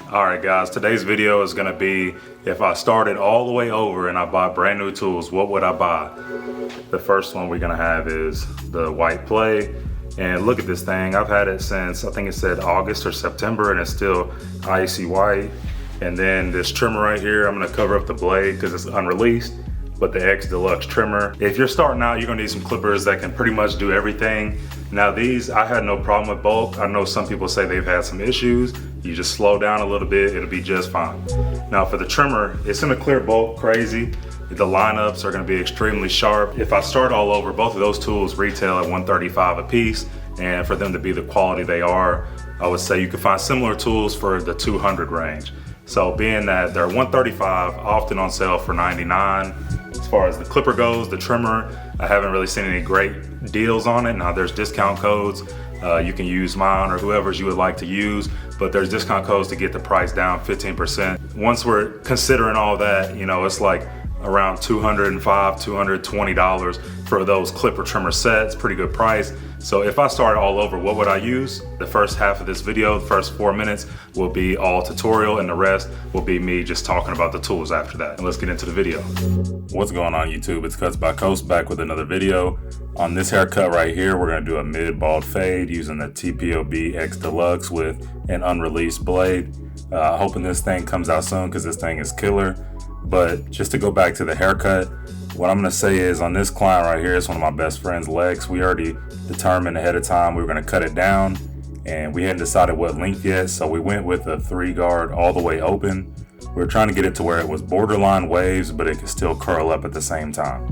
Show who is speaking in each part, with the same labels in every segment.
Speaker 1: Alright guys, today's video is going to be if I started all the way over and I bought brand new tools, what would I buy? The first one we're going to have is the white play. And look at this thing, I've had it since I think it said August or September and it's still icy white. And then this trimmer right here, I'm going to cover up the blade because it's unreleased. But the Deluxe trimmer. If you're starting out, you're gonna need some clippers that can pretty much do everything. Now these, I had no problem with bulk. I know some people say they've had some issues. You just slow down a little bit, it'll be just fine. Now for the trimmer, it's gonna clear bulk crazy. The lineups are gonna be extremely sharp. If I start all over, both of those tools retail at $135 a piece. And for them to be the quality they are, I would say you can find similar tools for the 200 range. So being that they're $135, often on sale for $99. As far as the clipper goes, the trimmer, I haven't really seen any great deals on it. Now there's discount codes. You can use mine or whoever's you would like to use, but there's discount codes to get the price down 15%. Once we're considering all that, you know, it's like around $205, $220 for those clipper trimmer sets, pretty good price. So if I started all over, what would I use? The first half of this video, the first 4 minutes will be all tutorial and the rest will be me just talking about the tools after that. And let's get into the video. What's going on YouTube? It's CutsbyCoast back with another video. On this haircut right here, we're gonna do a mid-bald fade using the TPOB X Deluxe with an unreleased blade. Hoping this thing comes out soon because this thing is killer. But just to go back to the haircut, what I'm gonna say is on this client right here, it's one of my best friend's legs. We already determined ahead of time we were gonna cut it down and we hadn't decided what length yet. So we went with a 3-guard all the way open. We were trying to get it to where it was borderline waves, but it could still curl up at the same time.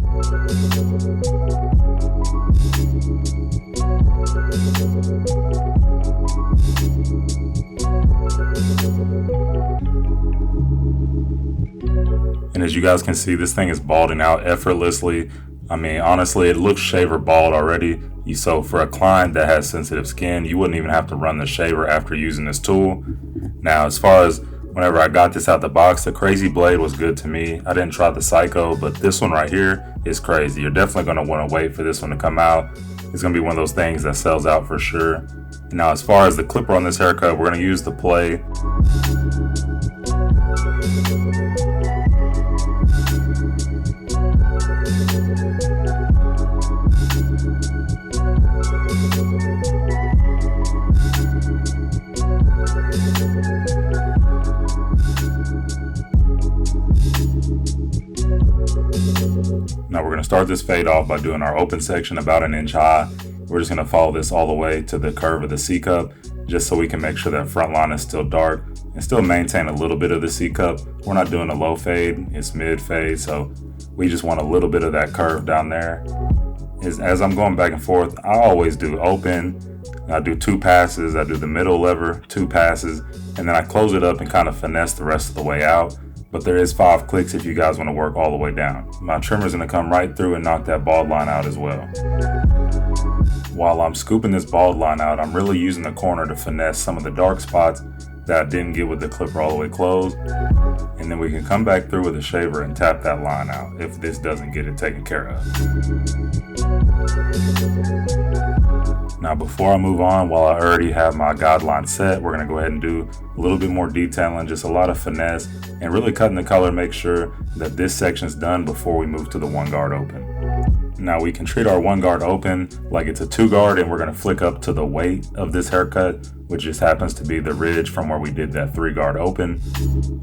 Speaker 1: And as you guys can see, this thing is balding out effortlessly. I mean, honestly, it looks shaver bald already. So for a client that has sensitive skin, you wouldn't even have to run the shaver after using this tool. Now, as far as whenever I got this out the box, the Crazy Blade was good to me. I didn't try the Psycho, but this one right here is crazy. You're definitely gonna wanna wait for this one to come out. It's gonna be one of those things that sells out for sure. Now, as far as the clipper on this haircut, we're gonna use the Play. Now we're going to start this fade off by doing our open section about 1 inch high. We're just going to follow this all the way to the curve of the C-cup just so we can make sure that front line is still dark and still maintain a little bit of the C-cup. We're not doing a low fade, it's mid fade, so we just want a little bit of that curve down there. As I'm going back and forth, I always do open. I do 2 passes, I do the middle lever, 2 passes, and then I close it up and kind of finesse the rest of the way out. But there is 5 clicks if you guys want to work all the way down. My trimmer is going to come right through and knock that bald line out as well. While I'm scooping this bald line out, I'm really using the corner to finesse some of the dark spots that I didn't get with the clipper all the way closed. And then we can come back through with a shaver and tap that line out if this doesn't get it taken care of. Now before I move on, while I already have my guideline set, we're gonna go ahead and do a little bit more detailing, just a lot of finesse and really cutting the color, make sure that this section's done before we move to the 1-guard open. Now we can treat our 1-guard open like it's a 2-guard and we're gonna flick up to the weight of this haircut, which just happens to be the ridge from where we did that 3-guard open.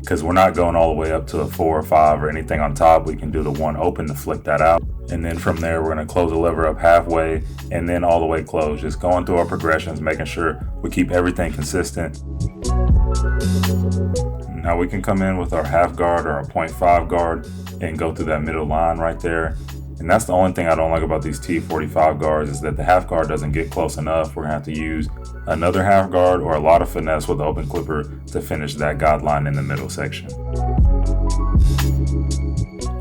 Speaker 1: Because we're not going all the way up to a 4 or 5 or anything on top, we can do the 1 open to flick that out. And then from there, we're gonna close the lever up halfway and then all the way close, just going through our progressions, making sure we keep everything consistent. Now we can come in with our 1/2 guard or a 0.5 guard and go through that middle line right there. And that's the only thing I don't like about these T45 guards is that the 1/2 guard doesn't get close enough. We're gonna have to use another 1/2 guard or a lot of finesse with the open clipper to finish that guideline in the middle section.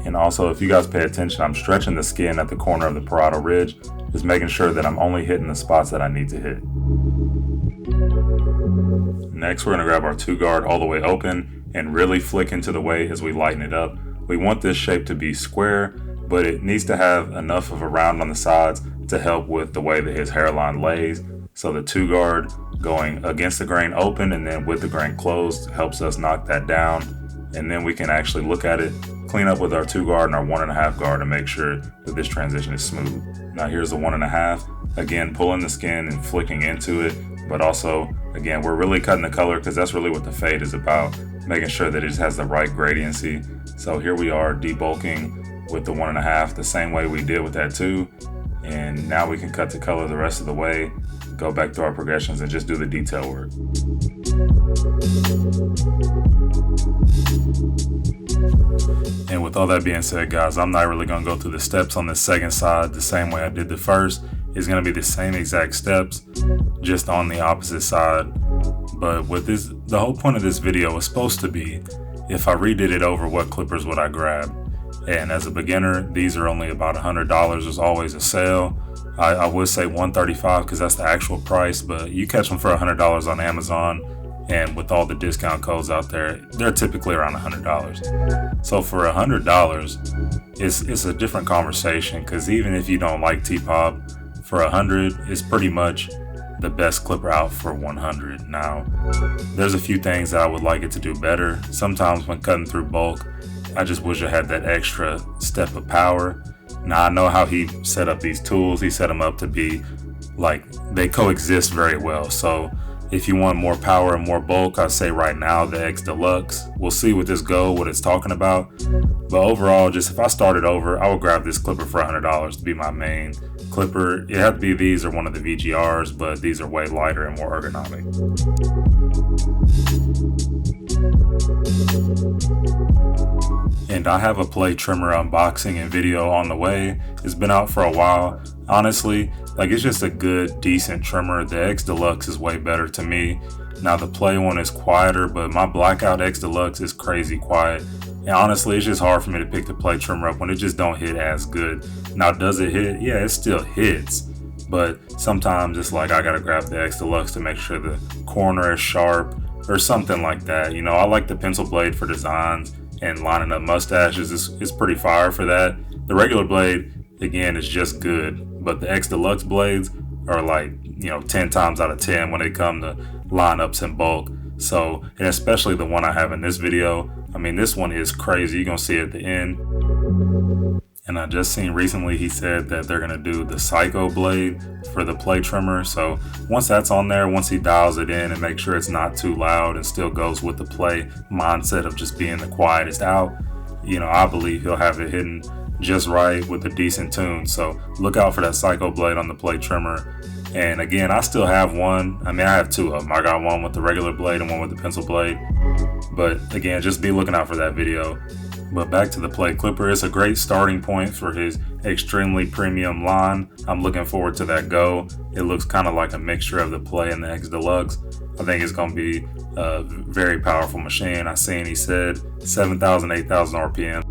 Speaker 1: And also, if you guys pay attention, I'm stretching the skin at the corner of the parietal ridge, just making sure that I'm only hitting the spots that I need to hit. Next, we're gonna grab our 2-guard all the way open and really flick into the weight as we lighten it up. We want this shape to be square, but it needs to have enough of a round on the sides to help with the way that his hairline lays. So the 2-guard going against the grain open and then with the grain closed helps us knock that down. And then we can actually look at it, clean up with our 2 guard and our 1.5 guard to make sure that this transition is smooth. Now here's the 1.5. Again, pulling the skin and flicking into it, but also, again, we're really cutting the color because that's really what the fade is about, making sure that it has the right gradiency. So here we are debulking with the 1.5 the same way we did with that 2. And now we can cut the color the rest of the way, go back through our progressions and just do the detail work. And with all that being said, guys, I'm not really going to go through the steps on the second side the same way I did the first. It's going to be the same exact steps, just on the opposite side. But with this, the whole point of this video was supposed to be, if I redid it over, what clippers would I grab? And as a beginner, these are only about $100. There's always a sale. I would say $135 because that's the actual price, but you catch them for $100 on Amazon. And with all the discount codes out there, they're typically around $100. So for $100, it's a different conversation, because even if you don't like TPOB, for $100, it's pretty much the best clipper out for $100. Now, there's a few things that I would like it to do better. Sometimes when cutting through bulk, I just wish I had that extra step of power. Now I know how he set up these tools. He set them up to be like they coexist very well. So if you want more power and more bulk, I'd say right now the X Deluxe. We'll see with this go, what it's talking about. But overall, just if I started over, I would grab this clipper for $100 to be my main clipper. It had to be these or one of the VGRs, but these are way lighter and more ergonomic. And I have a play trimmer unboxing and video on the way. It's been out for a while. Honestly, it's just a good, decent trimmer. The X Deluxe is way better to me. Now the play one is quieter, but my Blackout X Deluxe is crazy quiet. And honestly, it's just hard for me to pick the play trimmer up when it just don't hit as good. Now, does it hit? Yeah, it still hits. But sometimes it's like I gotta grab the X Deluxe to make sure the corner is sharp or something like that. You know, I like the pencil blade for designs and lining up mustaches is pretty fire for that. The regular blade, again, is just good, but the X Deluxe blades are 10 times out of 10 when they come to lineups in bulk. So, and especially the one I have in this video, I mean, this one is crazy. You're gonna see it at the end. And I just seen recently he said that they're gonna do the Psycho blade for the play trimmer. So once that's on there, once he dials it in and makes sure it's not too loud and still goes with the play mindset of just being the quietest out, I believe he'll have it hitting just right with a decent tune. So look out for that Psycho blade on the play trimmer. And again, I still have one. I mean, I have 2 of them. I got one with the regular blade and one with the pencil blade. But again, just be looking out for that video. But back to the play clipper, it's a great starting point for his extremely premium line. I'm looking forward to that go. It looks kind of like a mixture of the play and the X Deluxe. I think it's going to be a very powerful machine. I seen he said 7,000, 8,000 RPM.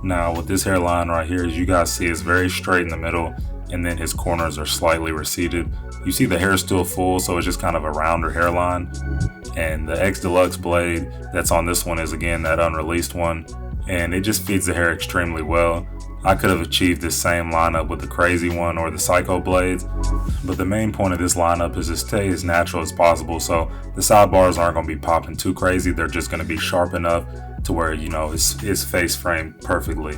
Speaker 1: Now with this hairline right here, as you guys see, it's very straight in the middle, and then his corners are slightly receded. You see the hair is still full, so it's just kind of a rounder hairline. And the X Deluxe blade that's on this one is again that unreleased one, and it just feeds the hair extremely well. I could have achieved this same lineup with the crazy one or the Psycho blades, but the main point of this lineup is to stay as natural as possible, so the sidebars aren't going to be popping too crazy. They're just going to be sharp enough to where, it's face framed perfectly.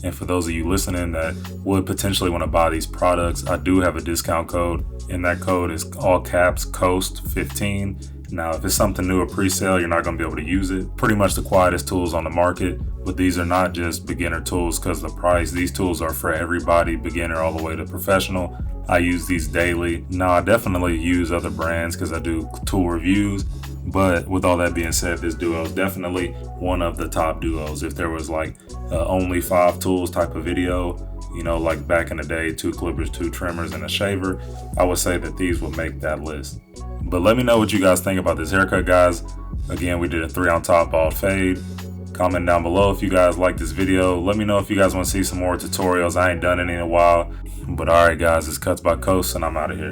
Speaker 1: And for those of you listening that would potentially want to buy these products, I do have a discount code, and that code is all caps COAST15. Now, if it's something new or pre-sale, you're not going to be able to use it. Pretty much the quietest tools on the market, but these are not just beginner tools because of the price. These tools are for everybody, beginner all the way to professional. I use these daily. Now, I definitely use other brands because I do tool reviews, but with all that being said, this duo is definitely one of the top duos. If there was only 5 tools type of video, like back in the day, 2 clippers, 2 trimmers, and a shaver, I would say that these would make that list. But let me know what you guys think about this haircut, guys. Again, we did a 3 on top bald fade. Comment down below if you guys like this video. Let me know if you guys want to see some more tutorials. I ain't done any in a while. But alright guys, it's Cuts by Coast and I'm out of here.